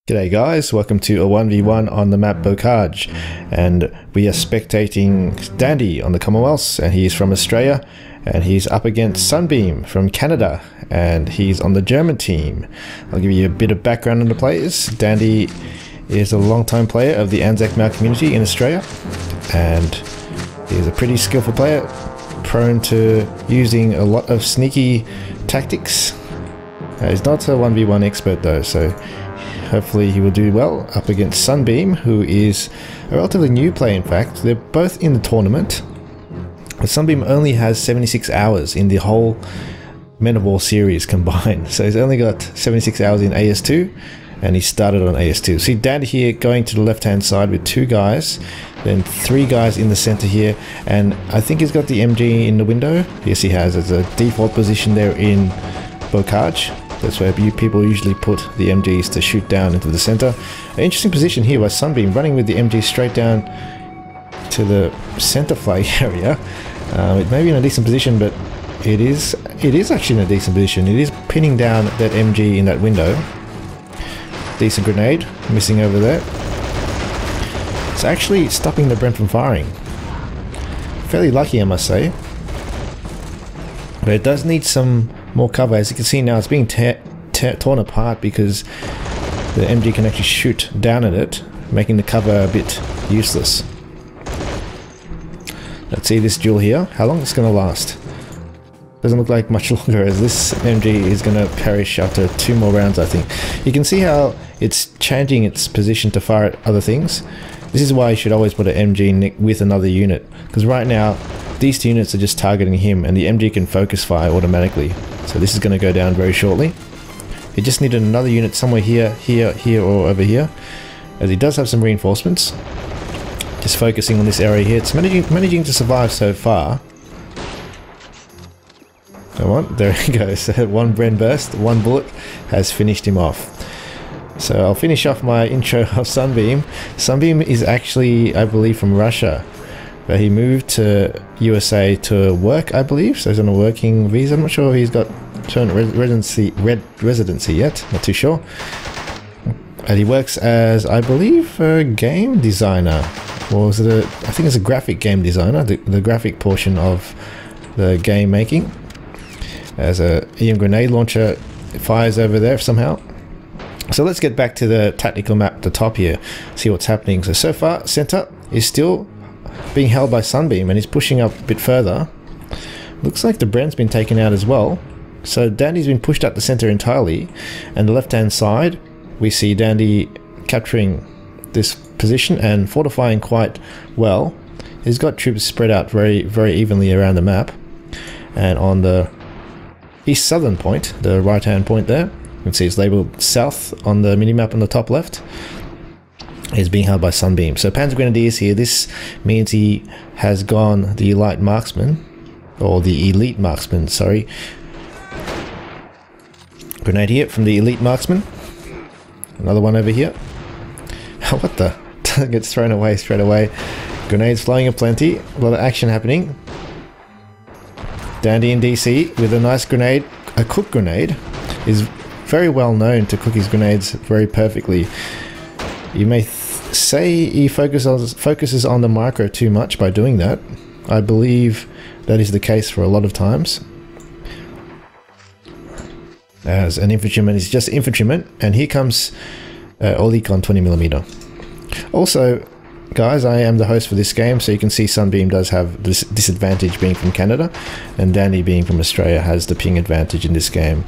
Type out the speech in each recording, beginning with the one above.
G'day guys, welcome to a 1v1 on the map Bocage, and we are spectating Dandy on the Commonwealth, and he's from Australia, and he's up against Sunbeam from Canada, and he's on the German team. I'll give you a bit of background on the players. Dandy is a long-time player of the Anzac Male community in Australia, and he's a pretty skillful player, prone to using a lot of sneaky tactics. He's not a 1v1 expert though, so hopefully he will do well up against Sunbeam, who is a relatively new player. In fact, they're both in the tournament. Sunbeam only has 76 hours in the whole Men of War series combined. So he's only got 76 hours in AS2, and he started on AS2. See Dandy here going to the left-hand side with two guys, then three guys in the center here, and I think he's got the MG in the window. Yes, he has. As a default position there in Bocage. That's where people usually put the MGs to shoot down into the center. An interesting position here by Sunbeam, running with the MG straight down to the center flag area. It may be in a decent position, but it is actually in a decent position. It is pinning down that MG in that window. Decent grenade, missing over there. It's actually stopping the Brent from firing. Fairly lucky, I must say. But it does need some more cover. As you can see now, it's being torn apart because the MG can actually shoot down at it, making the cover a bit useless. Let's see this duel here. How long it's going to last? Doesn't look like much longer, as this MG is going to perish after 2 more rounds, I think. You can see how it's changing its position to fire at other things. This is why you should always put an MG with another unit, because right now these two units are just targeting him, and the MG can focus fire automatically. So this is going to go down very shortly. He just needed another unit somewhere here, here, or over here, as he does have some reinforcements. Just focusing on this area here. It's managing to survive so far. Come on, there he goes. One Bren burst, one bullet has finished him off. So I'll finish off my intro of Sunbeam. Sunbeam is actually, I believe, from Russia, but he moved to USA to work, I believe. So he's on a working visa. I'm not sure if he's got residency yet. Not too sure. And he works as, I believe, a game designer. Or is it a? I think it's a graphic game designer. The graphic portion of the game making. As a EM grenade launcher fires over there somehow. So let's get back to the tactical map at the top here. See what's happening. So far, center is still being held by Sunbeam, and he's pushing up a bit further. Looks like the Brent's been taken out as well. So Dandy's been pushed out the center entirely, and the left-hand side we see Dandy capturing this position and fortifying quite well. He's got troops spread out very evenly around the map, and on the east southern point, the right-hand point there, you can see it's labeled south on the minimap on the top left, is being held by Sunbeam. So Panzer Grenadiers here, this means he has gone the elite marksman, or the elite marksman, sorry. Grenade here from the elite marksman. Another one over here. What the? Gets thrown away straight away. Grenades flying aplenty. A lot of action happening. Dandy in DC with a nice grenade. A cook grenade is very well known to cook his grenades very perfectly. You may say he focuses on the micro too much by doing that. I believe that is the case for a lot of times. As an infantryman, he's just infantryman, and here comes Olik on 20mm. Also, guys, I am the host for this game, so you can see Sunbeam does have this disadvantage being from Canada, and Dandy being from Australia has the ping advantage in this game.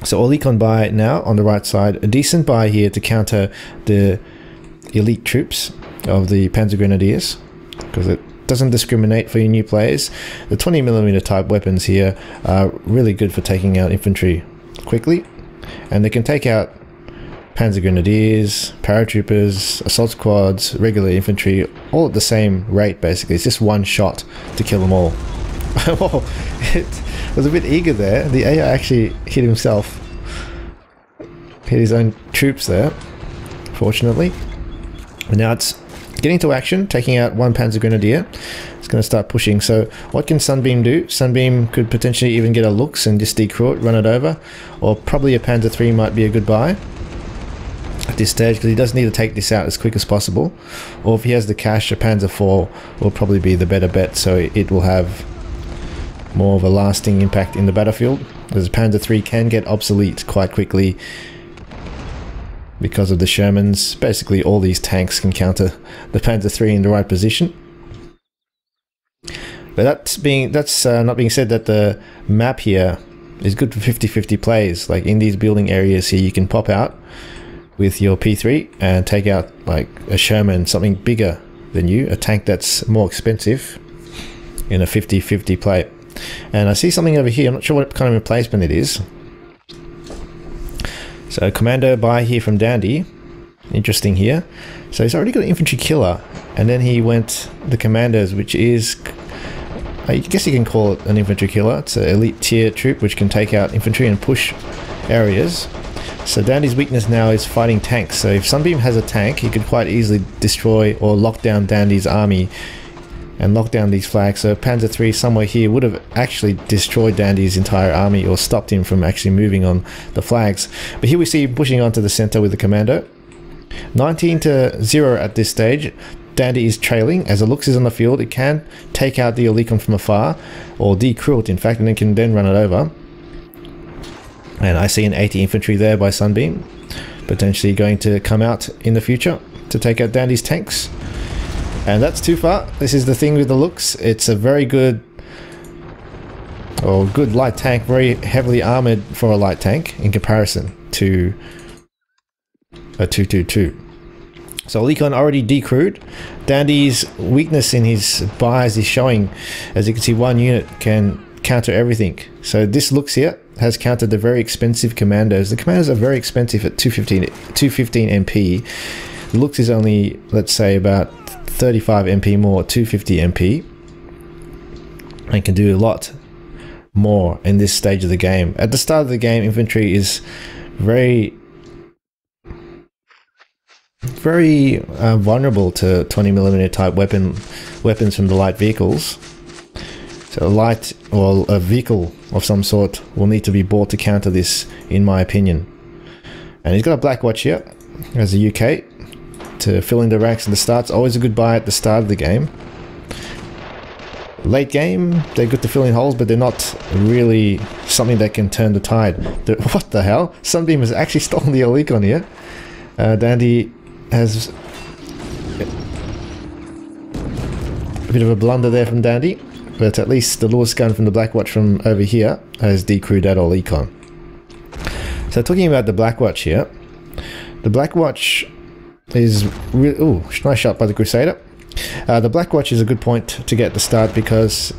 So Olik buy now on the right side, a decent buy here to counter the elite troops of the Panzer Grenadiers, because it doesn't discriminate for your new players. The 20mm type weapons here are really good for taking out infantry quickly, and they can take out Panzer Grenadiers, paratroopers, assault squads, regular infantry, all at the same rate basically. It's just one shot to kill them all. Whoa, it was a bit eager there. The AI actually hit himself. Hit his own troops there, fortunately. And now it's getting to action, taking out one Panzer Grenadier. It's going to start pushing. So what can Sunbeam do? Sunbeam could potentially even get a looks and just decrew it, run it over. Or probably a Panzer III might be a good buy. at this stage, because he does need to take this out as quick as possible. Or if he has the cash, a Panzer IV will probably be the better bet, so it will have more of a lasting impact in the battlefield, as Panzer III can get obsolete quite quickly because of the Shermans. Basically all these tanks can counter the Panzer III in the right position. But that's not being said, that the map here is good for 50-50 plays. Like in these building areas here, you can pop out with your P3 and take out like a Sherman, something bigger than you, a tank that's more expensive, in a 50-50 play. And I see something over here, I'm not sure what kind of replacement it is. So commando buy here from Dandy, interesting here. So he's already got an infantry killer, and then he went the commandos, which is, I guess you can call it an infantry killer. It's an elite tier troop which can take out infantry and push areas. So Dandy's weakness now is fighting tanks. So if Sunbeam has a tank, he could quite easily destroy or lock down Dandy's army and lock down these flags. So Panzer III somewhere here would have actually destroyed Dandy's entire army, or stopped him from actually moving on the flags. But here we see him pushing onto the center with the commando. 19-0 at this stage. Dandy is trailing. As it looks is on the field, it can take out the Olicon from afar, or decrew it in fact, and it can then run it over. And I see an 80 infantry there by Sunbeam, potentially going to come out in the future to take out Dandy's tanks. And that's too far. This is the thing with the looks. It's a very good, or good light tank, very heavily armored for a light tank in comparison to a 222. So Olicon already decrewed. Dandy's weakness in his buys is showing. As you can see, one unit can counter everything. So this looks here has countered the very expensive commandos. The commandos are very expensive at 215 MP. The looks is only, let's say, about 35 MP more, 250 MP, and can do a lot more in this stage of the game. At the start of the game, infantry is very vulnerable to 20mm type weapons from the light vehicles. So a light, or a vehicle of some sort, will need to be bought to counter this, in my opinion. And he's got a Black Watch here as a UK to fill in the ranks at the start. It's always a good buy at the start of the game. Late game, they're good to fill in holes, but they're not really something that can turn the tide. What the hell? Sunbeam has actually stolen the Olicon here. Dandy has a bit of a blunder there from Dandy, but at least the Lewis gun from the Black Watch from over here has decrewed that Olicon. So talking about the Black Watch here, the Black Watch is really, ooh, nice shot by the Crusader. The Black Watch is a good point to get at the start, because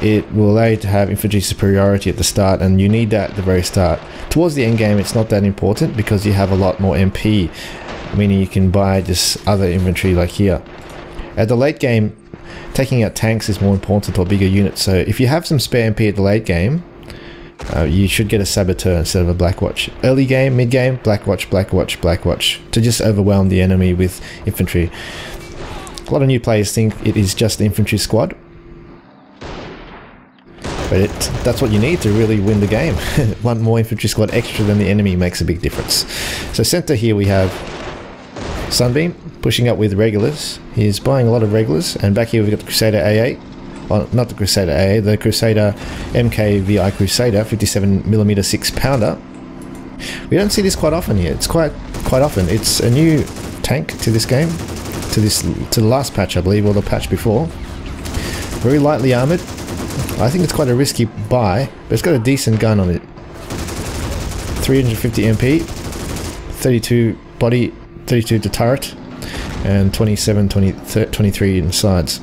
it will allow you to have infantry superiority at the start, and you need that at the very start. Towards the end game, it's not that important because you have a lot more MP, meaning you can buy just other infantry like here. At the late game, taking out tanks is more important, or bigger units. So if you have some spare MP at the late game, you should get a Saboteur instead of a Black Watch. Early game, mid game, Black Watch, Black Watch, Black Watch, to just overwhelm the enemy with infantry. A lot of new players think it is just the infantry squad, but that's what you need to really win the game. One more infantry squad extra than the enemy makes a big difference. So center here we have Sunbeam pushing up with regulars. He's buying a lot of regulars, and back here we've got the Crusader AA. Well, not the Crusader AA, the Crusader MKVI Crusader 57mm 6-pounder. We don't see this quite often here. It's quite often. It's a new tank to this game, to the last patch, I believe, or the patch before. Very lightly armored. I think it's quite a risky buy, but it's got a decent gun on it. 350 MP, 32 body, 32 to turret, and 23 in sides.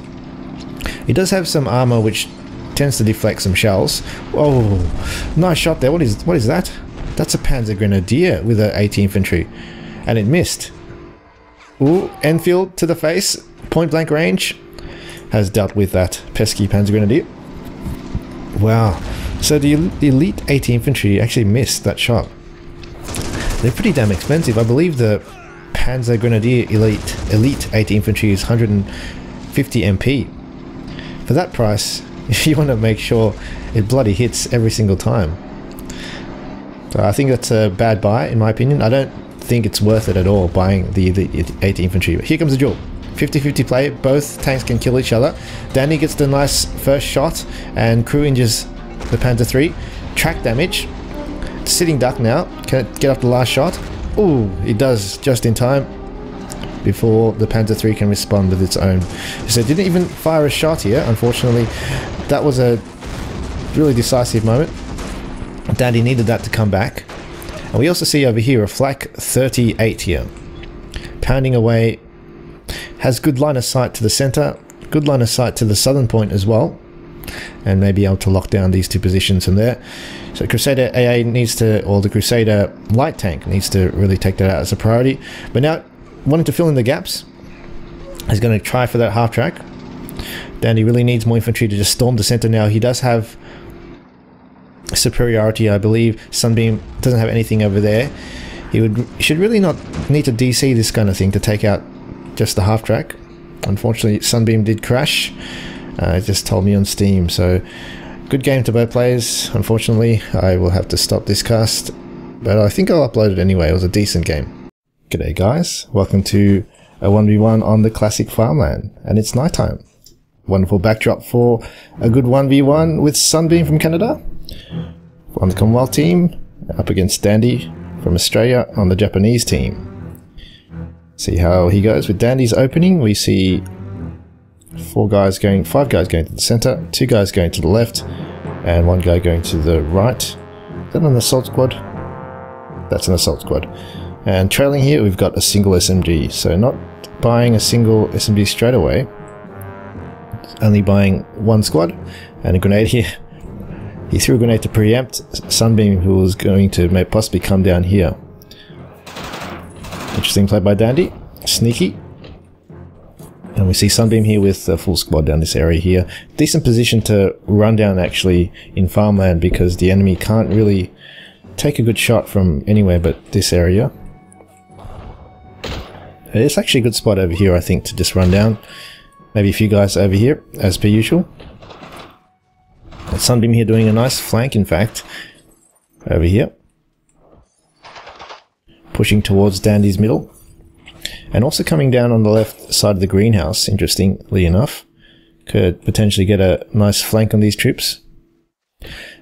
It does have some armor which tends to deflect some shells. Whoa, nice shot there. What is that? That's a Panzer Grenadier with a 80 infantry, and it missed. Ooh, Enfield to the face, point blank range, has dealt with that pesky Panzer Grenadier. Wow, so the elite 80 infantry actually missed that shot. They're pretty damn expensive. I believe the Panzer Grenadier elite 80 infantry is 150 MP. For that price, you want to make sure it bloody hits every single time. So I think that's a bad buy, in my opinion. I don't think it's worth it at all buying the 8 infantry. But here comes the duel. 50-50 play, both tanks can kill each other. Dandy gets the nice first shot, and crew injures the Panther 3. Track damage. Sitting duck now. Can it get up the last shot? Ooh, it does just in time before the Panther 3 can respond with its own. So it didn't even fire a shot here, unfortunately. That was a really decisive moment. Dandy needed that to come back. And we also see over here a flak 38 here. Pounding away. Has good line of sight to the center. Good line of sight to the southern point as well. And maybe able to lock down these two positions from there. So Crusader AA needs to, or the Crusader light tank needs to really take that out as a priority. But now, wanting to fill in the gaps, he's going to try for that half track. Dandy really needs more infantry to just storm the center now. He does have superiority, I believe. Sunbeam doesn't have anything over there. He should really not need to DC this kind of thing to take out just the half track. Unfortunately, Sunbeam did crash. It just told me on Steam, so good game to both players. Unfortunately, I will have to stop this cast, but I think I'll upload it anyway. It was a decent game. G'day guys, welcome to a 1v1 on the classic farmland, and it's nighttime. Wonderful backdrop for a good 1v1 with Sunbeam from Canada on the Commonwealth team, up against Dandy from Australia on the Japanese team. See how he goes with Dandy's opening. We see 5 guys going to the center, 2 guys going to the left, and 1 guy going to the right. Is that an assault squad? That's an assault squad. And trailing here, we've got a single SMG. So not buying a single SMG straight away, only buying 1 squad and a grenade here. He threw a grenade to preempt Sunbeam, who was going to possibly come down here. Interesting play by Dandy. Sneaky. And we see Sunbeam here with a full squad down this area here. Decent position to run down actually in farmland, because the enemy can't really take a good shot from anywhere but this area. It's actually a good spot over here, I think, to just run down. Maybe a few guys over here, as per usual. And Sunbeam here doing a nice flank, in fact, over here. Pushing towards Dandy's middle. And also coming down on the left side of the greenhouse, interestingly enough. Could potentially get a nice flank on these troops.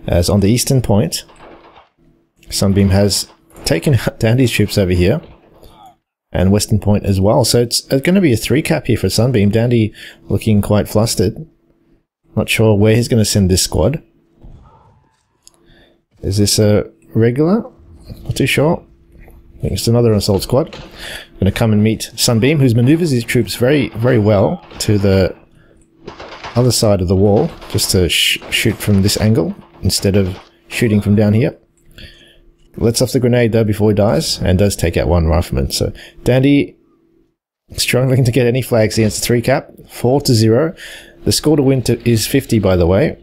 As on the eastern point, Sunbeam has taken out Dandy's troops over here. And western point as well. So it's going to be a 3-cap here for Sunbeam. Dandy looking quite flustered. Not sure where he's going to send this squad. Is this a regular? Not too sure. I think it's another assault squad. Going to come and meet Sunbeam, who maneuvers his troops very, very well to the other side of the wall, just to shoot from this angle instead of shooting from down here. Lets off the grenade though before he dies, and does take out 1 rifleman. So Dandy struggling to get any flags against the 3-cap, 4-0. The score to win is 50, by the way,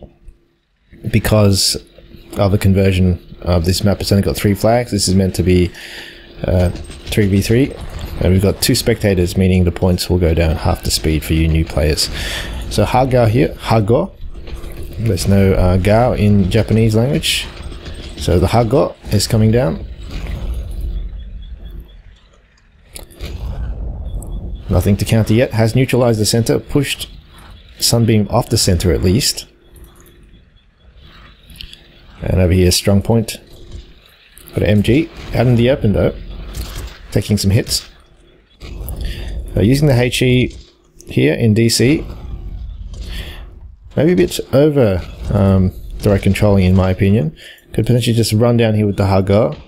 because of the conversion of this map. It's only got 3 flags. This is meant to be 3v3, and we've got 2 spectators, meaning the points will go down half the speed for you new players. So Hagao here, Hago. There's no Gao in Japanese language. So the Hago is coming down. Nothing to counter yet. Has neutralized the center, pushed Sunbeam off the center at least. And over here, strong point. Got an MG out in the open though, taking some hits. Using the HE here in DC, maybe a bit over direct controlling in my opinion. Could potentially just run down here with the Hago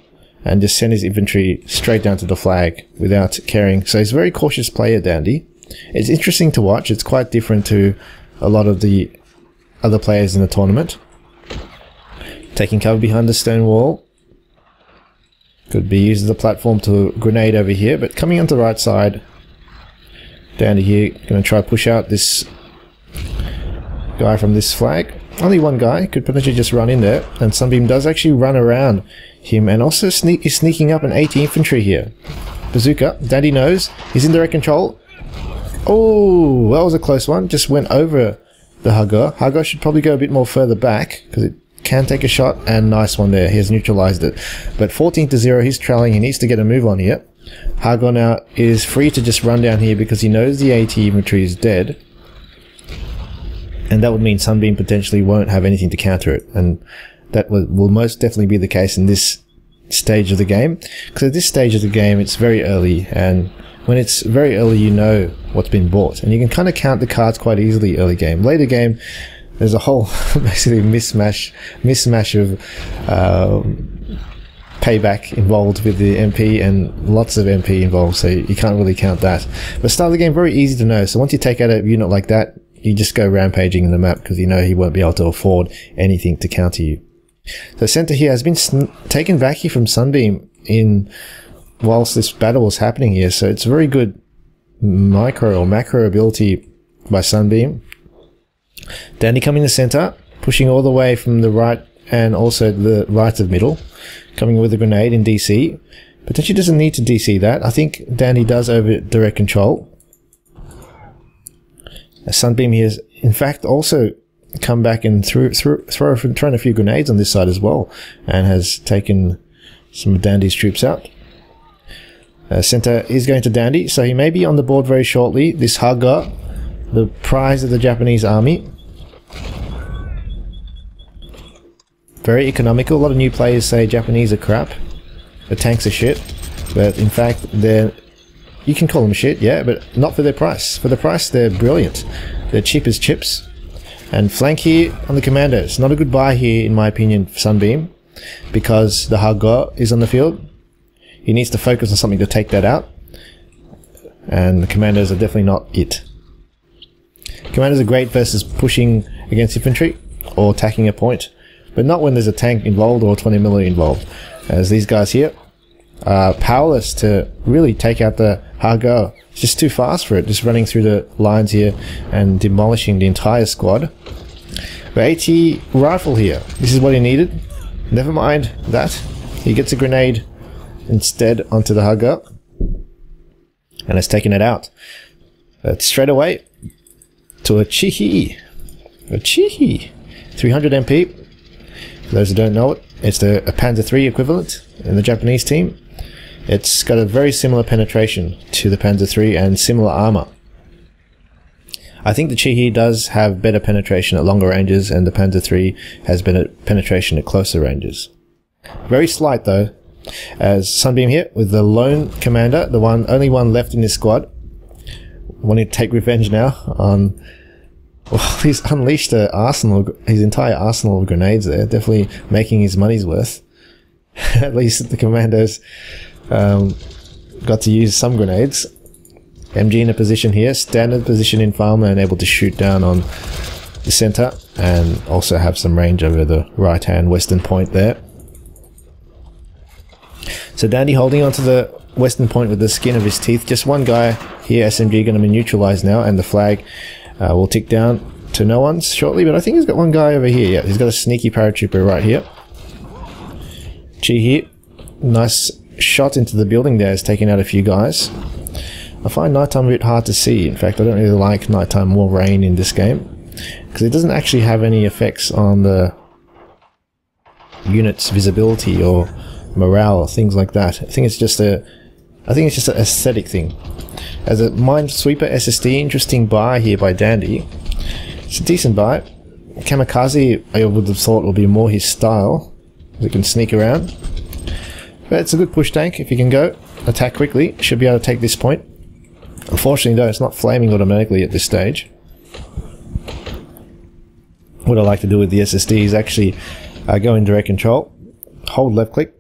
and just send his infantry straight down to the flag without caring. So he's a very cautious player, Dandy. It's interesting to watch. It's quite different to a lot of the other players in the tournament. Taking cover behind the stone wall. Could be used as a platform to grenade over here, but coming onto the right side. Dandy here, going to try to push out this guy from this flag. Only 1 guy, could potentially just run in there, and Sunbeam does actually run around him, and also is sneaking up an 80 infantry here. Bazooka, Dandy knows, he's in direct control. Oh, that was a close one, just went over the Hago. Hago should probably go a bit more further back, because it can take a shot, and nice one there. He has neutralized it. But 14-0, he's trailing. He needs to get a move on here. Hargo now is free to just run down here because he knows the AT infantry is dead. And that would mean Sunbeam potentially won't have anything to counter it. And that will most definitely be the case in this stage of the game. Because at this stage of the game, it's very early. And when it's very early, you know what's been bought. And you can kind of count the cards quite easily early game. Later game, there's a whole basically mismatch of payback involved with the MP and lots of MP involved, so you can't really count that. But start of the game, very easy to know. So once you take out a unit like that, you just go rampaging in the map because you know he won't be able to afford anything to counter you. So center here has been taken back here from Sunbeam in whilst this battle was happening here. So it's very good micro or macro ability by Sunbeam. Dandy coming in the center, pushing all the way from the right and also the right of middle, coming with a grenade in DC. Potentially doesn't need to DC that. I think Dandy does over direct control. Sunbeam here has in fact also come back and thrown a few grenades on this side as well, and has taken some of Dandy's troops out. Center is going to Dandy, so he may be on the board very shortly. This Haga, the prize of the Japanese army. Very economical. A lot of new players say Japanese are crap, the tanks are shit, but in fact you can call them shit, yeah, but not for their price. For the price, they're brilliant. They're cheap as chips. And flank here on the commandos. Not a good buy here, in my opinion, for Sunbeam, because the Haga is on the field. He needs to focus on something to take that out, and the commandos are definitely not it. Commandos are great versus pushing against infantry or attacking a point, but not when there's a tank involved or 20 milli involved, as these guys here are powerless to really take out the Haga. It's just too fast for it, just running through the lines here and demolishing the entire squad. But AT rifle here, this is what he needed. Never mind that, he gets a grenade instead onto the Haga and has taken it out. But straight away to a Chihi. A Chihi, 300 MP. For those who don't know it, it's a Panzer III equivalent in the Japanese team. It's got a very similar penetration to the Panzer III and similar armor. I think the Chihi does have better penetration at longer ranges, and the Panzer III has better penetration at closer ranges. Very slight though, as Sunbeam here with the lone commander, the only one left in his squad, wanting to take revenge now on. Well, he's unleashed his entire arsenal of grenades there, definitely making his money's worth. At least the commandos got to use some grenades. MG in a position here, standard position in farmland, able to shoot down on the center and also have some range over the right hand western point there. So Dandy holding onto the western point with the skin of his teeth. Just one guy here, SMG, going to be neutralized now, and the flag will tick down to no one's shortly, but I think he's got one guy over here. Yeah, he's got a sneaky paratrooper right here. Chi here, nice shot into the building there, has taken out a few guys. I find nighttime a bit hard to see. In fact, I don't really like nighttime or rain in this game, because it doesn't actually have any effects on the unit's visibility or morale or things like that. I think it's just an aesthetic thing. As a Minesweeper SSD, interesting buy here by Dandy. It's a decent buy. Kamikaze, I would have thought, would be more his style, as it can sneak around. But it's a good push tank if you can go. Attack quickly, should be able to take this point. Unfortunately though, it's not flaming automatically at this stage. What I like to do with the SSD is actually go in direct control, hold left click,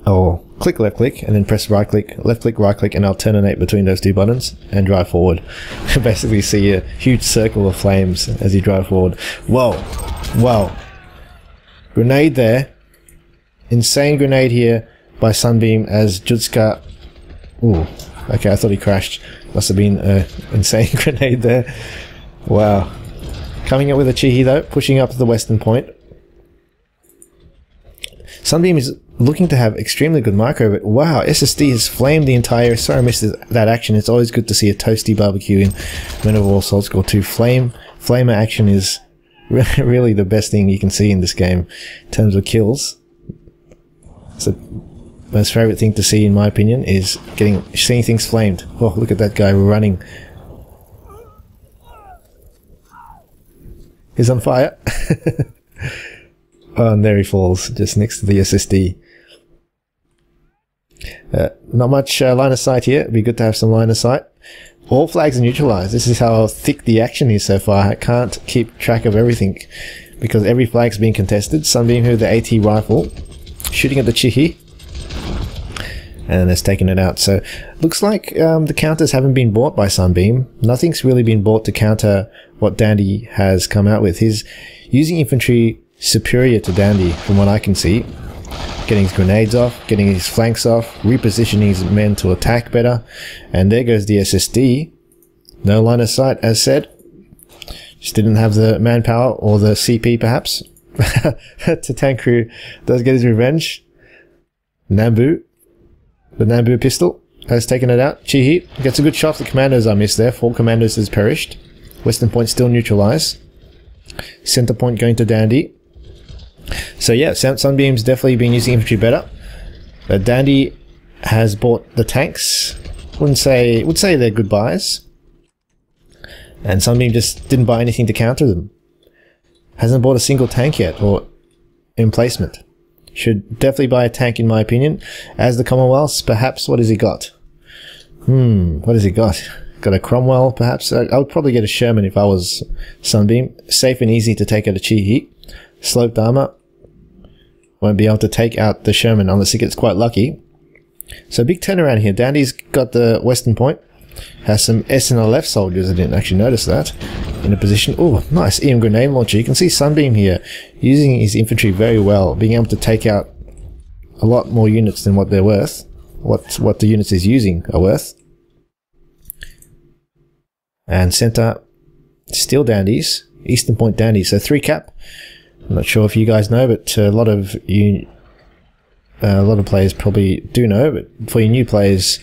or click left click and then press right click, and alternate between those two buttons and drive forward. Basically see a huge circle of flames as you drive forward. Whoa, whoa, grenade there, insane grenade here by Sunbeam as Jutsuka. Ooh, okay, I thought he crashed. Must have been an insane grenade there. Wow. Coming up with a Chihi though, pushing up to the western point. Sunbeam is looking to have extremely good micro, but wow, SSD has flamed the entire. Sorry I missed that action. It's always good to see a toasty barbecue in Men of War Assault Score 2. Flamer action is really the best thing you can see in this game in terms of kills. So most favorite thing to see, in my opinion, is seeing things flamed. Oh, look at that guy running. He's on fire. Oh, and there he falls, just next to the SSD. Not much line of sight here. It'd be good to have some line of sight. All flags are neutralized. This is how thick the action is so far. I can't keep track of everything because every flag's being contested. Sunbeam here with the AT rifle, shooting at the Chihi, and it's taken it out. So looks like the counters haven't been bought by Sunbeam. Nothing's really been bought to counter what Dandy has come out with. He's using infantry superior to Dandy from what I can see. Getting his grenades off, getting his flanks off, repositioning his men to attack better. And there goes the SSD. No line of sight, as said. Just didn't have the manpower, or the CP perhaps. To tank crew does get his revenge. Nambu. The Nambu pistol has taken it out. Chihi gets a good shot. The commandos are missed there. 4 commandos has perished. Western point still neutralized. Center point going to Dandy. So yeah, Sunbeam's definitely been using infantry better. But Dandy has bought the tanks. Would say they're good buys. And Sunbeam just didn't buy anything to counter them. Hasn't bought a single tank yet, or emplacement. Should definitely buy a tank in my opinion. As the Commonwealth, perhaps, what has he got? What has he got? Got a Cromwell, perhaps? I would probably get a Sherman if I was Sunbeam. Safe and easy to take out a Chihi. Sloped armor. Won't be able to take out the Sherman unless he gets quite lucky. So big turnaround here. Dandy's got the western point. Has some SNLF soldiers. I didn't actually notice that. In a position. Oh, nice EM grenade launcher. You can see Sunbeam here using his infantry very well. Being able to take out a lot more units than what they're worth. What the units he's using are worth. And center, still Dandies. Eastern point Dandies. So 3 cap. I'm not sure if you guys know, but a lot of players probably do know. But for your new players,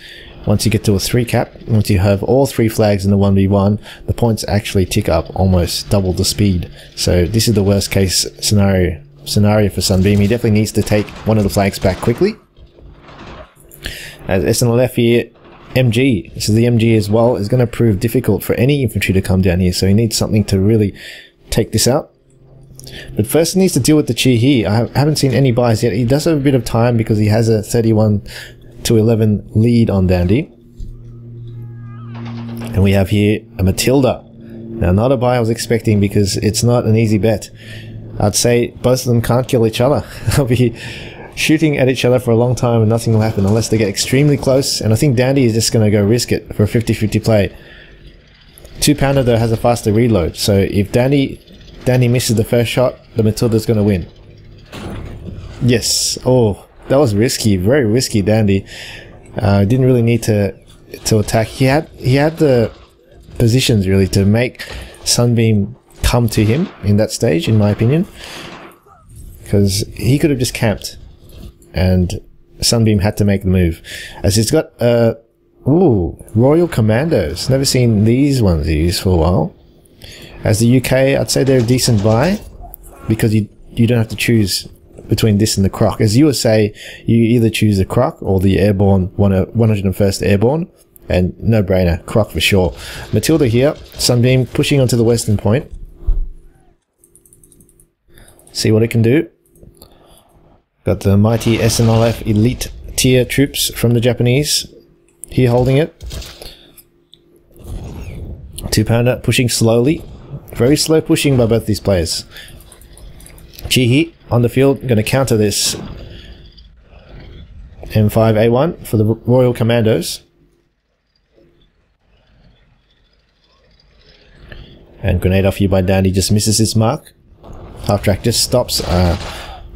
once you get to a 3 cap, once you have all 3 flags in the 1v1, the points actually tick up almost double the speed. So this is the worst case scenario for Sunbeam. He definitely needs to take one of the flags back quickly. As SNLF here, MG. This is the MG as well. Is going to prove difficult for any infantry to come down here. So he needs something to really take this out. But first he needs to deal with the Chihi. I haven't seen any buys yet. He does have a bit of time because he has a 31-11 lead on Dandy. And we have here a Matilda. Now not a buy I was expecting because it's not an easy bet. I'd say both of them can't kill each other. They'll be shooting at each other for a long time and nothing will happen unless they get extremely close. And I think Dandy is just going to go risk it for a 50-50 play. 2-pounder though has a faster reload. So if Dandy misses the first shot, the Matilda's going to win. Yes. Oh, that was risky. Very risky, Dandy. Didn't really need to attack. He had the positions really to make Sunbeam come to him in that stage, in my opinion. Because he could have just camped. And Sunbeam had to make the move. As he's got, Royal Commandos. Never seen these ones used for a while. As the UK, I'd say they're a decent buy because you don't have to choose between this and the Croc. As USA, you either choose the Croc or the Airborne 101st Airborne, and no brainer, Croc for sure. Matilda here, Sunbeam pushing onto the western point. See what it can do. Got the mighty SNLF elite tier troops from the Japanese here holding it. 2-pounder pushing slowly. Very slow pushing by both these players. Chihi on the field, going to counter this M5A1 for the Royal Commandos. And grenade off here by Dandy just misses his mark. Half track just stops.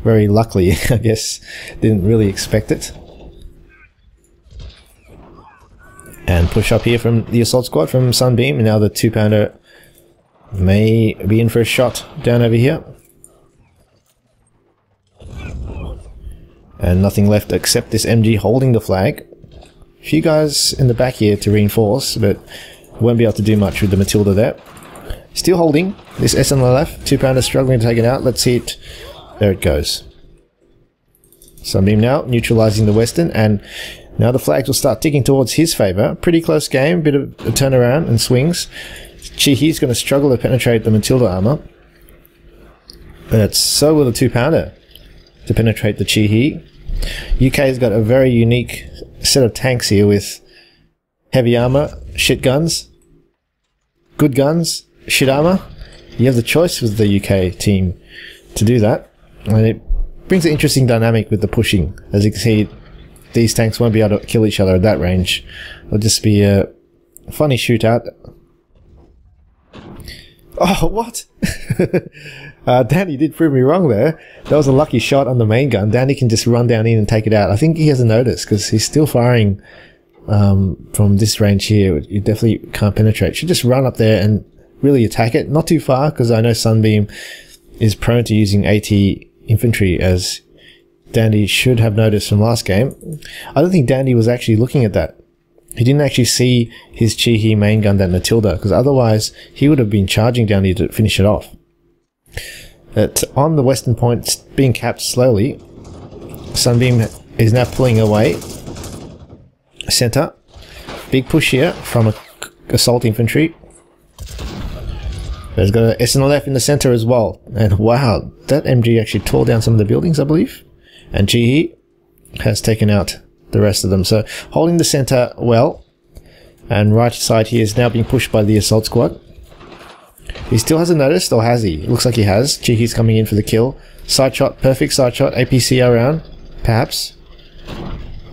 Very luckily, I guess. Didn't really expect it. And push up here from the assault squad from Sunbeam. And now the 2-pounder may be in for a shot down over here. And nothing left except this MG holding the flag. A few guys in the back here to reinforce, but won't be able to do much with the Matilda there. Still holding this S on the left. 2-pounder struggling to take it out. Let's see it. There it goes. Sunbeam now neutralizing the Western, and now the flags will start ticking towards his favour. Pretty close game, bit of a turnaround and swings. Chihi's going to struggle to penetrate the Matilda armour, but so will the 2-pounder to penetrate the Chihi. UK's got a very unique set of tanks here with heavy armour, shit guns, good guns, shit armour. You have the choice with the UK team to do that, and it brings an interesting dynamic with the pushing. As you can see, these tanks won't be able to kill each other at that range. It'll just be a funny shootout. Oh, what? Danny did prove me wrong there. That was a lucky shot on the main gun. Danny can just run down in and take it out. I think he hasn't noticed because he's still firing from this range here. You definitely can't penetrate. Should just run up there and really attack it. Not too far, because I know Sunbeam is prone to using AT infantry, as Dandy should have noticed from last game. I don't think Dandy was actually looking at that. He didn't actually see his Chihi main gun that Matilda, because otherwise he would have been charging Dandy to finish it off. But on the western point, it's being capped slowly. Sunbeam is now pulling away. Center. Big push here from assault infantry. There's got an SNLF in the center as well. And wow, that MG actually tore down some of the buildings, I believe. And Chihi has taken out the rest of them. So holding the center well. And right side here is now being pushed by the assault squad. He still hasn't noticed, or has he? It looks like he has. Chihi's coming in for the kill. Side shot, perfect side shot. APCR round, perhaps.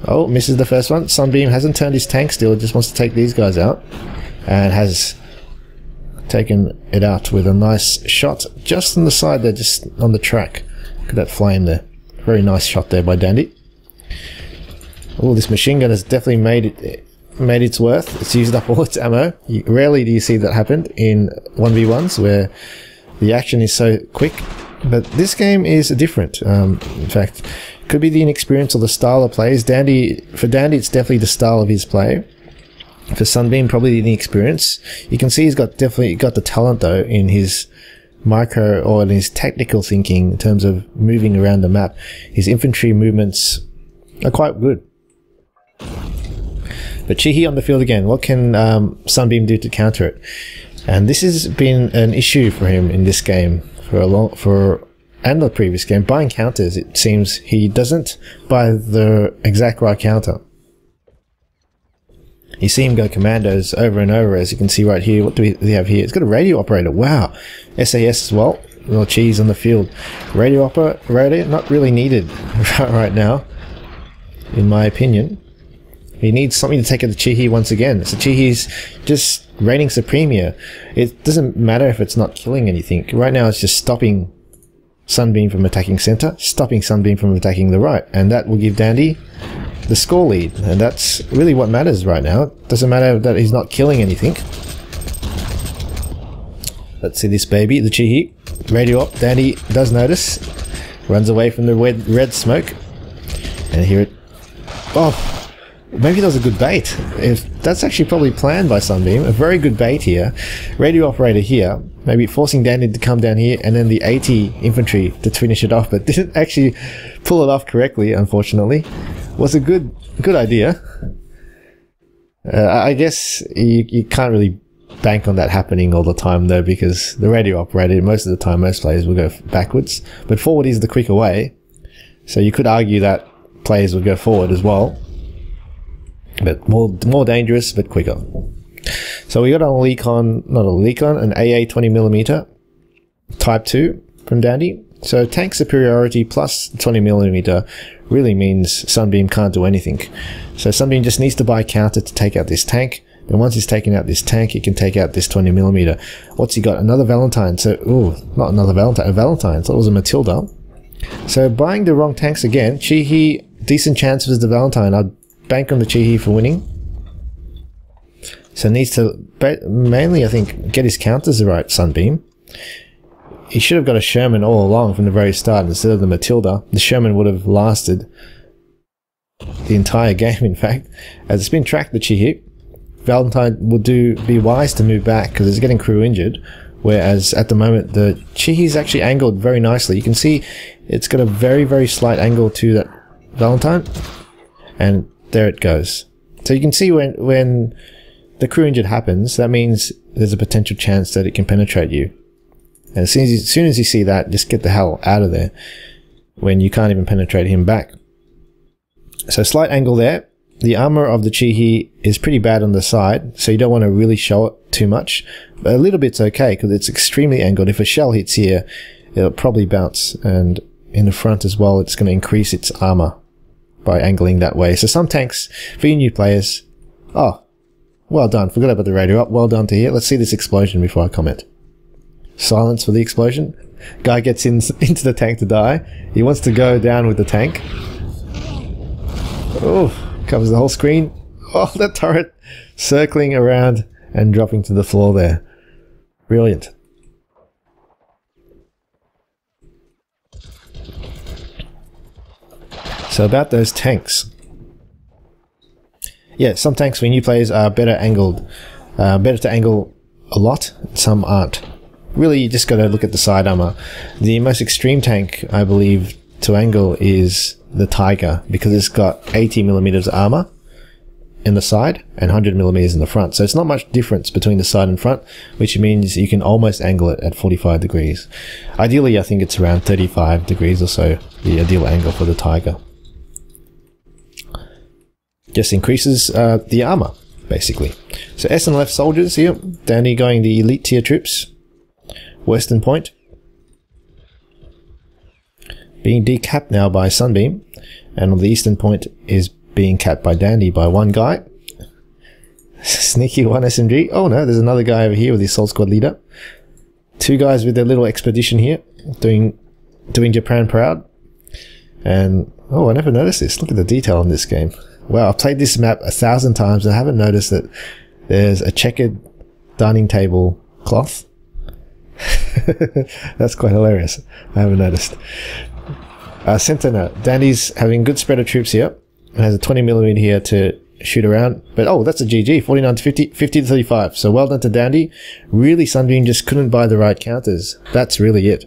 Oh, misses the first one. Sunbeam hasn't turned his tank still, just wants to take these guys out. And has taken it out with a nice shot just on the side there, just on the track. Look at that flame there. Very nice shot there by Dandy. Oh, this machine gun has definitely made its worth. It's used up all its ammo. Rarely do you see that happen in 1v1s where the action is so quick. But this game is different. In fact, could be the inexperience or the style of plays. For Dandy, it's definitely the style of his play. For Sunbeam, probably the inexperience. You can see he's definitely got the talent though in his micro or in his tactical thinking in terms of moving around the map. His infantry movements are quite good. But Chihi on the field again. What can Sunbeam do to counter it? And this has been an issue for him in this game and the previous game. Buying counters, it seems he doesn't buy the exact right counter. You see him go commandos over and over, as you can see right here. What do we have here? It's got a radio operator. Wow. SAS as well. A little cheese on the field. Radio operator, not really needed right now, in my opinion. He needs something to take out the Chihi once again. So Chihi's just reigning supreme here. It doesn't matter if it's not killing anything. Right now it's just stopping Sunbeam from attacking center, stopping Sunbeam from attacking the right. And that will give Dandy the score lead. And that's really what matters right now. It doesn't matter that he's not killing anything. Let's see this baby, the Chihi. Radio op, Dandy does notice. Runs away from the red smoke. And here it... Oh! Maybe that was a good bait. That's actually probably planned by Sunbeam. A very good bait here. Radio operator here. Maybe forcing Dandy to come down here, and then the AT infantry to finish it off, but didn't actually pull it off correctly, unfortunately. Was a good idea. I guess you can't really bank on that happening all the time though, because the radio operator, most of the time, most players will go backwards. But forward is the quicker way. So you could argue that players would go forward as well. But more dangerous, but quicker. So we got an an AA 20mm Type 2 from Dandy. So tank superiority plus 20mm really means Sunbeam can't do anything. So Sunbeam just needs to buy counter to take out this tank. And once he's taken out this tank, he can take out this 20mm. What's he got? Another Valentine. So, not another Valentine, a Valentine. So it was a Matilda. So buying the wrong tanks again. Chihi, decent chance with the Valentine. I'd bank on the Chihi for winning. So needs to mainly, I think, get his counters right, Sunbeam. He should have got a Sherman all along from the very start instead of the Matilda. The Sherman would have lasted the entire game, in fact. As it's been tracked, the Chihi. Valentine would be wise to move back because it's getting crew injured. whereas at the moment the Chihi's actually angled very nicely. You can see it's got a very, very slight angle to that Valentine, and there it goes. So you can see when the crew injured happens, that means there's a potential chance that it can penetrate you. And as soon as you see that, just get the hell out of there when you can't even penetrate him back. So slight angle there. The armor of the Chihi is pretty bad on the side, so you don't want to really show it too much. But a little bit's okay because it's extremely angled. If a shell hits here, it'll probably bounce. And in the front as well, it's going to increase its armor by angling that way. So some tanks, for you new players, oh, well done. Forgot about the radio up. Well done to here. Let's see this explosion before I comment. Silence for the explosion. Guy gets into the tank to die. He wants to go down with the tank. Oh, covers the whole screen. Oh, that turret circling around and dropping to the floor there. Brilliant. So about those tanks. Yeah, some tanks for new players are better angled. Better to angle a lot, some aren't. Really, you just got to look at the side armor. The most extreme tank, I believe, to angle is the Tiger, because it's got 80mm armor in the side and 100mm in the front. So it's not much difference between the side and front, which means you can almost angle it at 45 degrees. Ideally, I think it's around 35 degrees or so, the ideal angle for the Tiger. Just increases the armor, basically. So S and left soldiers here. Dandy going the elite tier troops. Western point. Being decapped now by Sunbeam. And on the eastern point is being capped by Dandy by one guy. Sneaky one SMG. Oh no, there's another guy over here with the assault squad leader. Two guys with their little expedition here. Doing Japan proud. And, oh, I never noticed this. Look at the detail in this game. Wow, I've played this map 1,000 times and I haven't noticed that there's a checkered dining table cloth. That's quite hilarious. I haven't noticed. Sentinel. Dandy's having good spread of troops here. It has a 20mm here to shoot around. But, oh, that's a GG. 49 to 50, 50 to 35. So well done to Dandy. Really, Sunbeam just couldn't buy the right counters. That's really it.